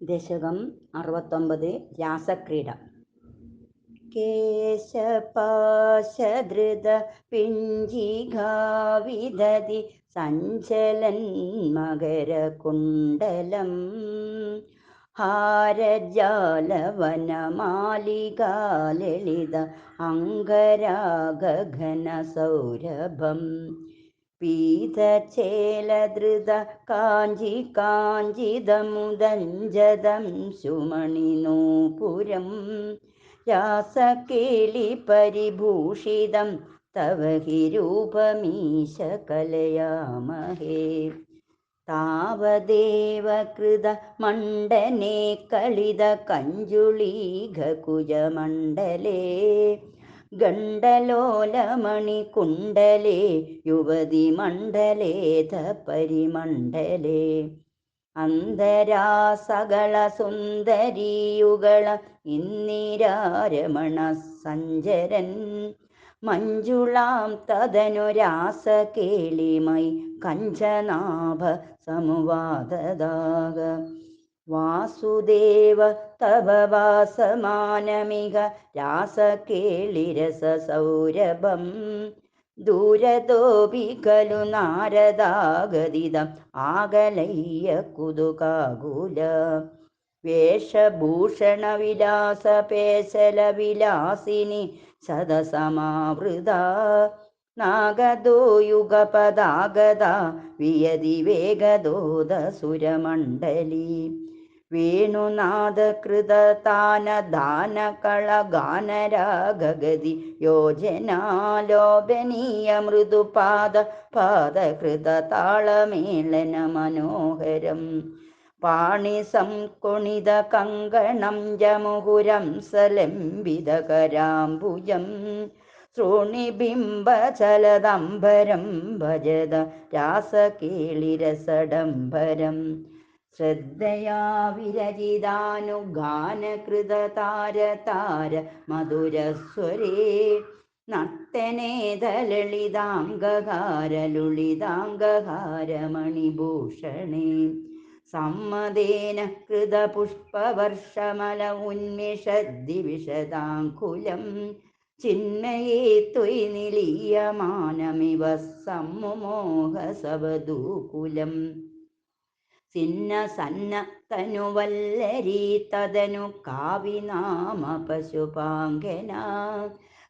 ദശകം 69 രാസക്രീഡ. കേശപാശധൃത പിഞ്ചികാവിദതി സഞ്ചലൻ മകരകുണ്ടലം ഹാരജാലവനമാലികാലളിത അംഗരാഗഘന സൗരഭം പീതചേലധൃത കാഞ്ചി കാഞ്ചിതമുദഞ്ജതം സുമണിനൂപുരം രാസകേളി പരിഭൂഷിതം തവ he രൂപമീശ കലയാമഹേ. താവദേവ കൃത മണ്ഡനെ കളിത കഞ്ജുളീഘകുജമണ്ഡലേ ഗണ്ഡലോലമണികുണ്ടലേ യുവതിമണ്ഡലേധ പരിമണ്ഡലേ അന്തരാസകള സുന്ദരീയുകള ഇന്ദിരാരമണ സഞ്ചരൻ മഞ്ജുളാം തദനുരാസകേളിമയി കഞ്ചനാഭ സമുവാദദാഗ വാസുദേവ തവ വാസമാനമിക രാസകേളിരസസൗരഭം ദൂരതോപി ഖലു നാരദാഗദിതം ആകലയ്യ കുതുകാകുല വേഷഭൂഷണ വിലാസ പേശല വിലാസിനി സദസമാവൃത നാഗദോ യുഗപദാഗത വിയതി വേഗദോദ സുരമണ്ഡലി വേണുനാദകൃത താനദാന കളഗാനരാഗഗതി യോജനാലോഭനീയ മൃദുപാദ പാദകൃത താളമേളന മനോഹരം പാണിസംകുണിത കങ്കണം ജമുഹുരം സലംബിതകരാംബുജം ശ്രോണിബിംബചലദംബരം ഭജത രാസകേളിരസഡംബരം ശ്രദ്ധയാ വിരചിതാനുഗാനകൃത താര താര മധുരസ്വരേ നർത്തനേതലളിതാംഗഹാരലുളിതാംഗഹാരമണിഭൂഷണേ സമ്മദേന കൃതപുഷ്പവർഷമല ഉന്മിഷദ്ദിവിശദാങ്കുലം ചിന്മയേ ത്വയി നിലീയമാനമിവ സമ്മുമോഹസവദൂകുലം sinner സന്ന തനുവല്ലരീ തദനു കാവിനാമ പശുപാങ്കന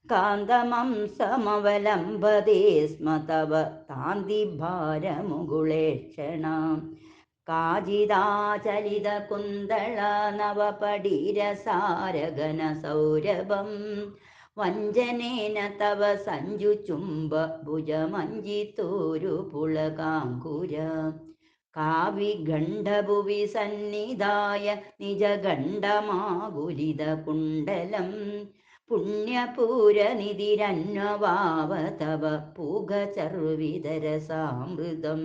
കാന്തമം സമവലംബദേ സ്മ തവ താന്തിഭാരമുകുളേക്ഷണ കാജിദാചലിത കുന്തള നവപടീരസാരഗന സൗരഭം വഞ്ചനേന തവ സഞ്ജുചുംബ ഭുജമഞ്ജിതോരു പുളകാങ്കുര കാവിഗണ്ഡഭുവി സന്നിധായ നിജഗണ്ഡമാകുലിത കുണ്ടലം പുണ്യപൂരനിധിരന്വവാവ തവ പൂഗചർവിതരസാമൃതം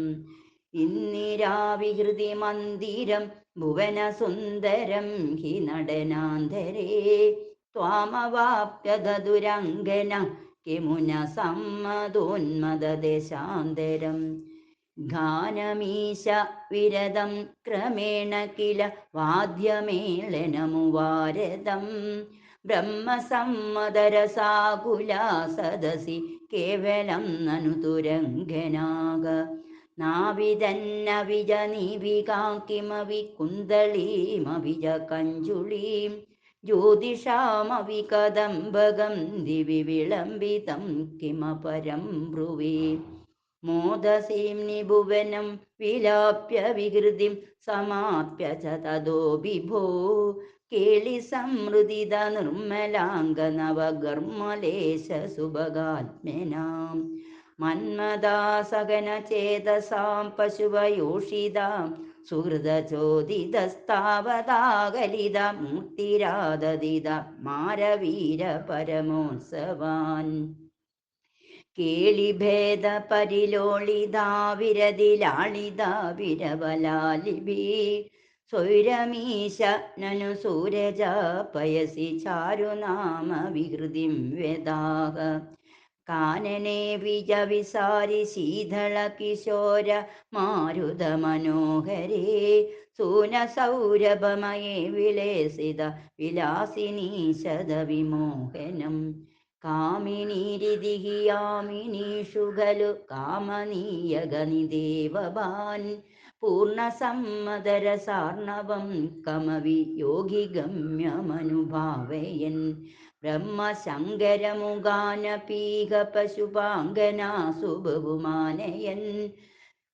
ഇന്ദിരാവിഹൃതി മന്ദിരം ഭുവനസുന്ദരം ഹി നടനാന്തരേ ത്വാമവാപ്യദുരംഗന കിമുന സമ്മതോന്മദദേശാന്തരം ഗാനമീശ വിരദം ക്രമേണ കില വാദ്യമേളനമുവാരദം ബ്രഹ്മസമ്മദരസാകുലാ സദസി കേവലം നനു തുരംഗനാഗ നാവിദന്നവിജ നീവികാകിമവി കുന്തളീമവിജ കഞ്ജുളീം ജ്യോതിഷാമവി കദംബകം ദിവി വിളംബിതം കിമപരം ബ്രുവേ മോദസീം നിഭുവനം വിലാപ്യ വികൃതിം സമാപ്യ ച തതോ വിഭോ കേളി സംഹൃദിത നിർമ്മലാംഗ നവഗർമ്മലേശ സുഭഗാത്മനാം മന്മദാസകന ചേതസാം പശുവയോഷിതാം സുഹൃദചോദിതസ്താവതാകലിത മൂർത്തിരാദദിത മാരവീര പരമോത്സവാൻ കേളിഭേദ പരിലോളിതാ വിരതിലാളിതാ വിരവലാലിഭി സ്വൈരമീശ നനു സൂരജ പയസി ചാരുനാമ വികൃതിം വേദാഹ കാനനെ വിജവിസാരി ശീതള കിശോര മാരുത മനോഹരേ സൂന സൗരഭമയേ വിലേസിത വിലാസിനീ ശതവിമോഹനം കാമിനീരിതിഹിയാമിനീഷു ഖലു കാമനീയഗനിദേവഭാൻ പൂർണ്ണസമ്മതരസാർണവം കമവി യോഗി ഗമ്യമനുഭാവയൻ ബ്രഹ്മശങ്കരമുഖാനപീഹ പശുപാങ്കനാസു ബഹുമാനയൻ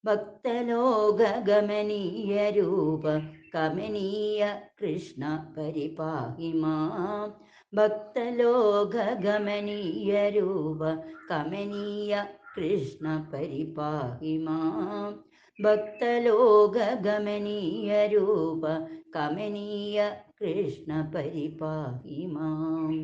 ഭക്തലോകഗമനീയ രൂപ കമനീയ കൃഷ്ണ പരിപാഹി മാം ഭക്തലോകഗമനീയ രൂപ കമനീയ കൃഷ്ണ പരിപാഹി മാം ഭക്തലോകഗമനീയ രൂപ കമനീയ കൃഷ്ണ പരിപാഹി മാം.